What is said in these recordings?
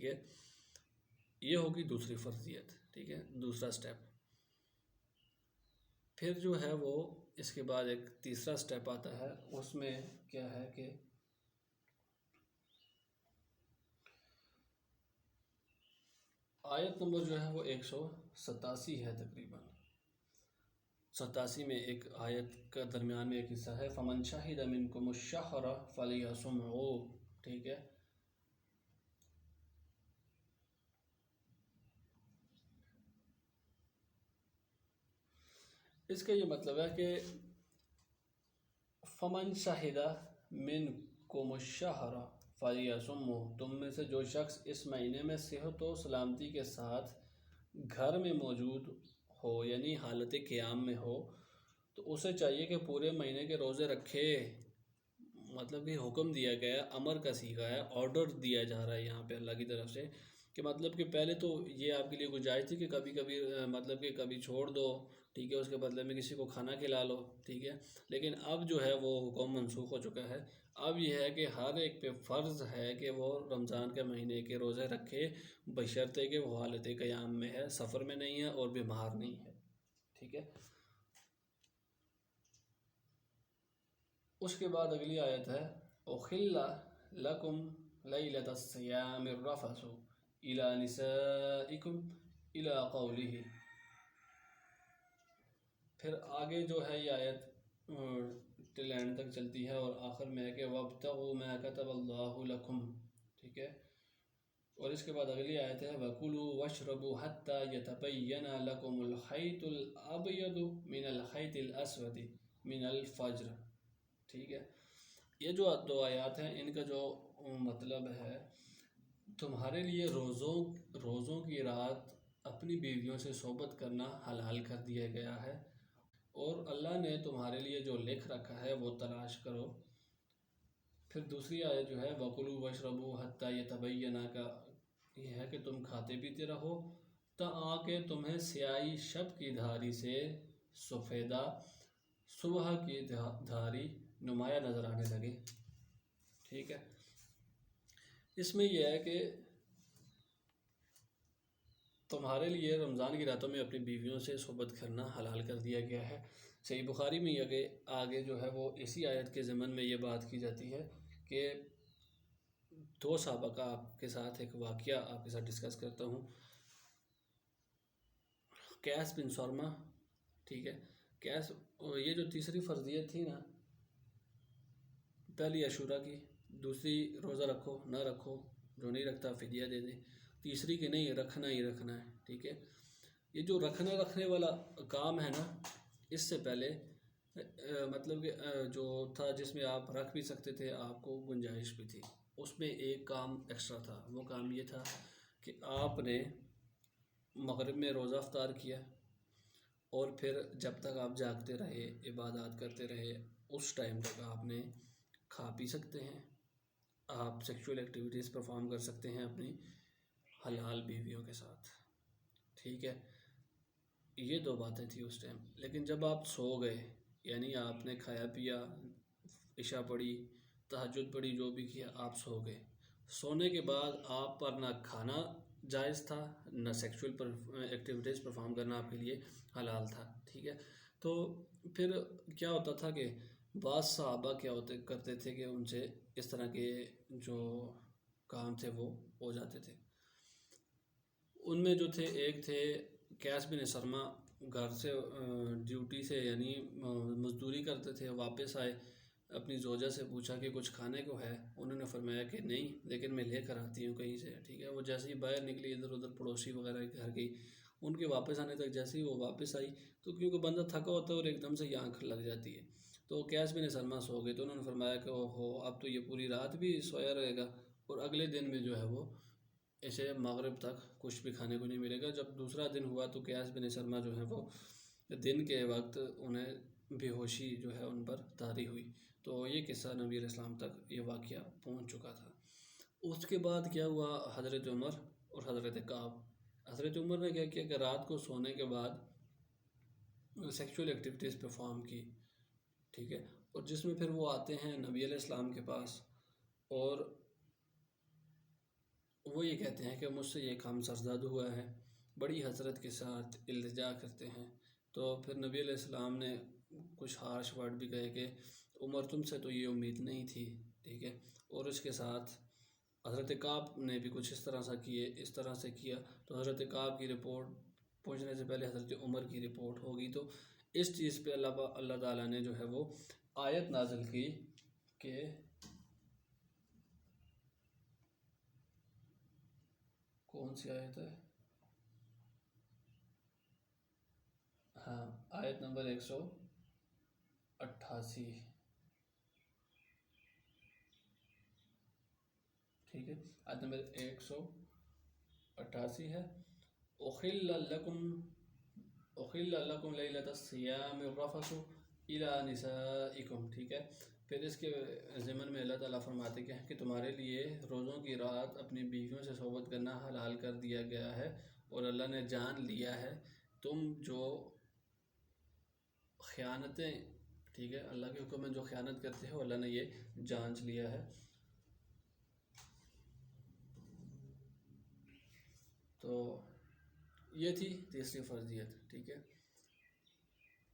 ٹھیک ہے، یہ ہوگی دوسری فرضیت، ٹھیک ہے، دوسرا سٹیپ۔ پھر جو ہے وہ اس کے بعد ایک تیسرا سٹیپ آتا ہے، اس میں کیا ہے کہ آیت نمبر جو ہے وہ 187 ہے تقریباً، 87 میں ایک آیت کا درمیان میں ایک حصہ ہے، فمن شہد منکم الشہر فلیصمہ، ٹھیک ہے۔ اس کا یہ مطلب ہے کہ فمن شہد منکم الشہر فلیصمہ، تم میں سے جو شخص اس مہینے میں صحت و سلامتی کے ساتھ گھر میں موجود ہو، یعنی حالت قیام میں ہو، تو اسے چاہیے کہ پورے مہینے کے روزے رکھے۔ مطلب کہ حکم دیا گیا ہے، امر کا صیغہ ہے، آرڈر دیا جا رہا ہے یہاں پہ اللہ کی طرف سے، کہ مطلب کہ پہلے تو یہ آپ کے لیے گنجائش تھی کہ کبھی کبھی مطلب کہ کبھی چھوڑ دو، ٹھیک ہے، اس کے بدلے میں کسی کو کھانا کھلا لو، ٹھیک ہے، لیکن اب جو ہے وہ حکم منسوخ ہو چکا ہے۔ اب یہ ہے کہ ہر ایک پہ فرض ہے کہ وہ رمضان کے مہینے کے روزے رکھے، بشرطے کہ وہ حالت قیام میں ہے، سفر میں نہیں ہے اور بیمار نہیں ہے، ٹھیک ہے۔ اس کے بعد اگلی آیت ہے اُحِلَّ لَكُمْ لَيْلَةَ الصِّيَامِ الرَّفَثُ إِلَى نِسَائِكُمْ إِلَى قَوْلِهِ۔ پھر آگے جو ہے یہ آیت ٹل اینڈ تک چلتی ہے، اور آخر میں ہے کہ وَابْتَغُوا مَا كَتَبَ اللَّهُ لَكُمْ، ٹھیک ہے۔ اور اس کے بعد اگلی آیت ہے وَكُلُوا وَاشْرَبُوا حَتَّى يَتَبَيَّنَ لَكُمُ الْخَيْطُ الْأَبْيَضُ مِنَ الْخَيْطِ الْأَسْوَدِ مِنَ الْفَجْرِ، ٹھیک ہے۔ یہ جو دو آیات ہیں، ان کا جو مطلب ہے، تمہارے لیے روزوں کی رات اپنی بیویوں سے صحبت کرنا حلال کر دیا گیا ہے، اور اللہ نے تمہارے لیے جو لکھ رکھا ہے وہ تلاش کرو۔ پھر دوسری آیت جو ہے وَكُلُوا وَاشْرَبُوا حَتَّى يَتَبَيَّنَ کا یہ ہے کہ تم کھاتے پیتے رہو تاکہ تمہیں سیاہی شب کی دھاری سے سفیدہ صبح کی دھاری نمایاں نظر آنے لگے، ٹھیک ہے۔ اس میں یہ ہے کہ تمہارے لیے رمضان کی راتوں میں اپنی بیویوں سے صحبت کرنا حلال کر دیا گیا ہے۔ صحیح بخاری میں آگے جو ہے وہ اسی آیت کے ضمن میں یہ بات کی جاتی ہے کہ دو صحابہ کا آپ کے ساتھ ایک واقعہ آپ کے ساتھ ڈسکس کرتا ہوں۔ قیس بن سرمہ، ٹھیک ہے، قیس، یہ جو تیسری فرضیت تھی نا، پہلی عاشوراء کی، دوسری روزہ رکھو نہ رکھو، جو نہیں رکھتا فدیہ دے دے، تیسری کہ نہیں رکھنا ہی رکھنا ہے، ٹھیک ہے۔ یہ جو رکھنے والا کام ہے نا، اس سے پہلے مطلب کہ جو تھا جس میں آپ رکھ بھی سکتے تھے، آپ کو گنجائش بھی تھی، اس میں ایک کام ایکسٹرا تھا، وہ کام یہ تھا کہ آپ نے مغرب میں روزہ افطار کیا، اور پھر جب تک آپ جاگتے رہے عبادات کرتے رہے، اس ٹائم تک آپ نے کھا پی سکتے ہیں، آپ سیکشول ایکٹیویٹیز پرفارم کر سکتے ہیں اپنی حلال بیویوں کے ساتھ، ٹھیک ہے۔ یہ دو باتیں تھیں اس ٹائم، لیکن جب آپ سو گئے، یعنی آپ نے کھایا پیا، عشاء پڑھی، تہجد پڑھی، جو بھی کیا، آپ سو گئے، سونے کے بعد آپ پر نہ کھانا جائز تھا، نہ سیکشول ایکٹیویٹیز پرفارم کرنا آپ کے لیے حلال تھا، ٹھیک ہے۔ تو پھر کیا ہوتا تھا کہ بعض صحابہ کیا کرتے تھے کہ ان سے اس طرح کے جو کام تھے وہ ہو جاتے تھے۔ ان میں جو تھے، ایک تھے قیس بن سرمہ، گھر سے ڈیوٹی سے یعنی مزدوری کرتے تھے، واپس آئے، اپنی زوجہ سے پوچھا کہ کچھ کھانے کو ہے، انہوں نے فرمایا کہ نہیں، لیکن میں لے کر آتی ہوں کہیں سے، ٹھیک ہے۔ وہ جیسے ہی باہر نکلی، ادھر ادھر پڑوسی وغیرہ کے گھر گئی، ان کے واپس آنے تک جیسے ہی وہ واپس آئی، تو کیونکہ بندہ تھکا ہوتا ہے اور ایک دم سے یہ آنکھ لگ جاتی ہے، تو قیس بن سلمہ سو گئے، تو انہوں نے فرمایا کہ اوہو، اب تو یہ پوری رات بھی سویا رہے گا، اور اگلے دن میں جو ہے وہ اسے مغرب تک کچھ بھی کھانے کو نہیں ملے گا۔ جب دوسرا دن ہوا تو قیس بن سلمہ جو ہے وہ دن کے وقت انہیں بے ہوشی جو ہے ان پر طاری ہوئی، تو یہ قصہ نبی علیہ السلام تک یہ واقعہ پہنچ چکا تھا۔ اس کے بعد کیا ہوا، حضرت عمر اور حضرت کعب، حضرت عمر نے کیا کیا کہ رات کو سونے کے بعد سیکشول ایکٹیویٹیز پرفارم کی، ٹھیک ہے، اور جس میں پھر وہ آتے ہیں نبی علیہ السلام کے پاس، اور وہ یہ کہتے ہیں کہ مجھ سے یہ کام سرزد ہوا ہے، بڑی حسرت کے ساتھ التجا کرتے ہیں۔ تو پھر نبی علیہ السلام نے کچھ ہارش ورڈ بھی کہے کہ عمر تم سے تو یہ امید نہیں تھی، ٹھیک ہے۔ اور اس کے ساتھ حضرت کعب نے بھی کچھ اس طرح سے کیا، تو حضرت کعب کی رپورٹ پہنچنے سے پہلے حضرت عمر کی رپورٹ ہوگی۔ تو اس چیز پہ اللہ تعالیٰ نے جو ہے وہ آیت نازل کی کہ کون سی آیت ہے؟ ہاں، آیت نمبر 188، ٹھیک ہے، آیت نمبر 188 ہے۔ اُحِلَّ لَكُمْ لَيْلَةَ الصِّيَامِ الرَّفَثُ إِلَىٰ نِسَائِكُمْ، ٹھیک ہے۔ پھر اس کے ضمن میں اللہ تعالیٰ فرماتے ہیں کہ تمہارے لیے روزوں کی رات اپنی بیویوں سے صحبت کرنا حلال کر دیا گیا ہے، اور اللہ نے جان لیا ہے تم جو خیانتیں، ٹھیک ہے، اللہ کے حکم میں جو خیانت کرتے ہو اللہ نے یہ جانچ لیا ہے۔ تو یہ تھی تیسری فرضیت، ٹھیک ہے۔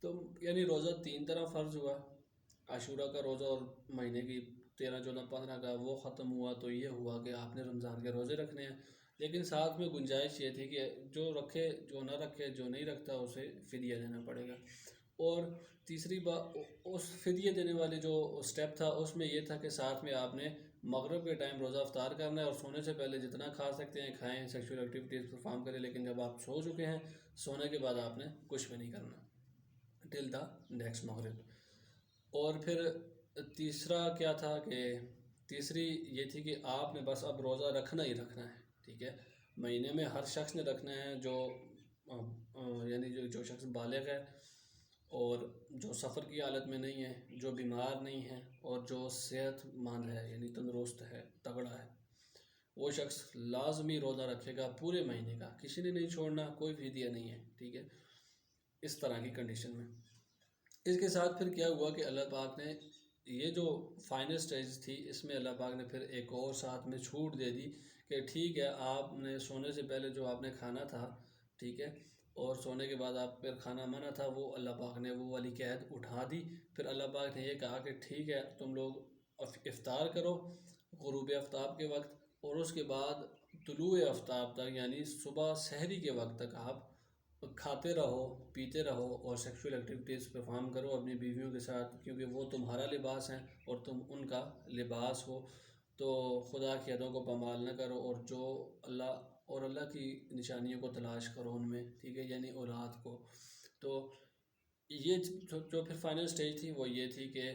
تو یعنی روزہ 3 طرح فرض ہوا، عاشورہ کا روزہ اور مہینے کی 13، 14، 15 کا وہ ختم ہوا، تو یہ ہوا کہ آپ نے رمضان کے روزے رکھنے ہیں، لیکن ساتھ میں گنجائش یہ تھی کہ جو رکھے جو نہ رکھے، جو نہیں رکھتا اسے فدیہ دینا پڑے گا۔ اور تیسری بات، اس فدیہ دینے والے جو سٹیپ تھا اس میں یہ تھا کہ ساتھ میں آپ نے مغرب کے ٹائم روزہ افطار کرنا ہے، اور سونے سے پہلے جتنا کھا سکتے ہیں کھائیں، سیکشول ایکٹیویٹیز پرفارم کریں، لیکن جب آپ سو چکے ہیں سونے کے بعد آپ نے کچھ بھی نہیں کرنا ٹل دا نیکسٹ مغرب۔ اور پھر تیسرا کیا تھا کہ تیسری یہ تھی کہ آپ نے بس اب روزہ رکھنا ہی رکھنا ہے، ٹھیک ہے، مہینے میں ہر شخص نے رکھنا ہے، یعنی جو شخص بالغ ہے اور جو سفر کی حالت میں نہیں ہے، جو بیمار نہیں ہے، اور جو صحت مند ہے یعنی تندرست ہے، تگڑا ہے، وہ شخص لازمی روزہ رکھے گا پورے مہینے کا، کسی نے نہیں چھوڑنا، کوئی فدیہ نہیں ہے، ٹھیک ہے، اس طرح کی کنڈیشن میں۔ اس کے ساتھ پھر کیا ہوا کہ اللہ پاک نے یہ جو فائنل سٹیج تھی اس میں اللہ پاک نے پھر ایک اور ساتھ میں چھوٹ دے دی کہ ٹھیک ہے، آپ نے سونے سے پہلے جو آپ نے کھانا تھا، ٹھیک ہے، اور سونے کے بعد آپ پر کھانا منع تھا، وہ اللہ پاک نے وہ والی قید اٹھا دی۔ پھر اللہ پاک نے یہ کہا کہ ٹھیک ہے، تم لوگ افطار کرو غروب آفتاب کے وقت، اور اس کے بعد طلوع آفتاب تک یعنی صبح سحری کے وقت تک آپ کھاتے رہو، پیتے رہو، اور سیکشول ایکٹیویٹیز پرفارم کرو اپنی بیویوں کے ساتھ، کیونکہ وہ تمہارا لباس ہیں اور تم ان کا لباس ہو۔ تو خدا کی حدوں کو پامال نہ کرو، اور اللہ کی نشانیوں کو تلاش کرو ان میں، ٹھیک ہے، یعنی اولاد کو۔ تو یہ جو پھر فائنل سٹیج تھی وہ یہ تھی کہ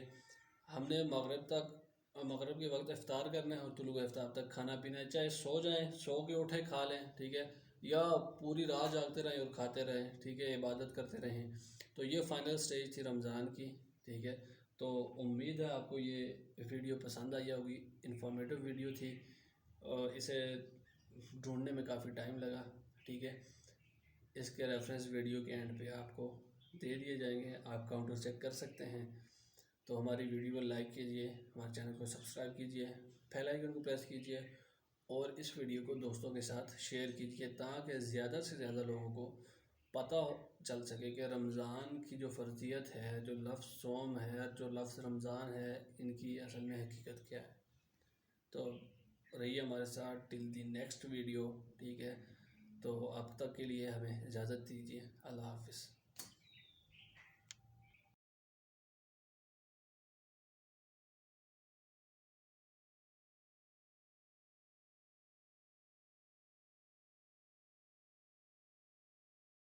ہم نے مغرب کے وقت افطار کرنا ہے اور طلوع آفتاب تک کھانا پینا ہے، چاہے سو جائیں، سو کے اٹھے کھا لیں، ٹھیک ہے، یا پوری رات جاگتے رہیں اور کھاتے رہیں، ٹھیک ہے، عبادت کرتے رہیں۔ تو یہ فائنل سٹیج تھی رمضان کی، ٹھیک ہے۔ تو امید ہے آپ کو یہ ویڈیو پسند آئی ہوگی، انفارمیٹیو ویڈیو تھی، اور اسے ڈھونڈنے میں کافی ٹائم لگا، ٹھیک ہے۔ اس کے ریفرنس ویڈیو کے اینڈ پہ آپ کو دے دیے جائیں گے، آپ کاؤنٹر چیک کر سکتے ہیں۔ تو ہماری ویڈیو کو لائک کیجئے، ہمارے چینل کو سبسکرائب کیجئے، بیل آئیکن کو پریس کیجئے، اور اس ویڈیو کو دوستوں کے ساتھ شیئر کیجئے تاکہ زیادہ سے زیادہ لوگوں کو پتہ چل سکے کہ رمضان کی جو فرضیت ہے، جو لفظ صوم ہے، جو لفظ رمضان ہے، ان کی اصل میں حقیقت کیا ہے۔ تو رہیے ہمارے ساتھ ٹل دی نیکسٹ ویڈیو، ٹھیک ہے۔ تو اب تک کے لیے ہمیں اجازت دیجیے، اللہ حافظ۔